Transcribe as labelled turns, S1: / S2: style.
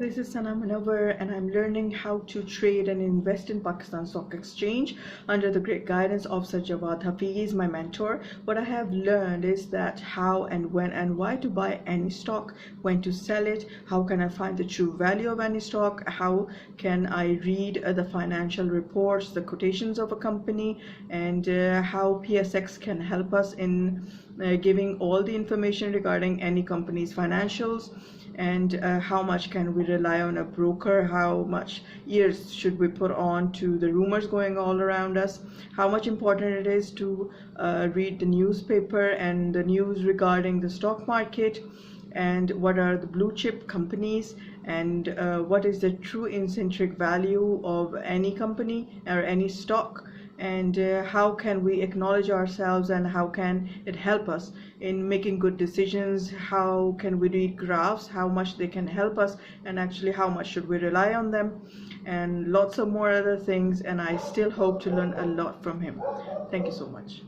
S1: this is Sana Munawar and I'm learning how to trade and invest in Pakistan Stock Exchange under the great guidance of Sir Jawad Hafeez, my mentor. What I have learned is that how and when and why to buy any stock, when to sell it, how can I find the true value of any stock, how can I read the financial reports, the quotations of a company, and how PSX can help us in giving all the information regarding any company's financials, and how much can we rely on a broker, how much ears should we put on to the rumors going all around us, how much important it is to read the newspaper and the news regarding the stock market, and what are the blue chip companies, and what is the true intrinsic value of any company or any stock, and how can we acknowledge ourselves and how can it help us in making good decisions, how can we read graphs, how much they can help us, and actually how much should we rely on them, and lots of more other things. And I still hope to learn a lot from him. Thank you so much.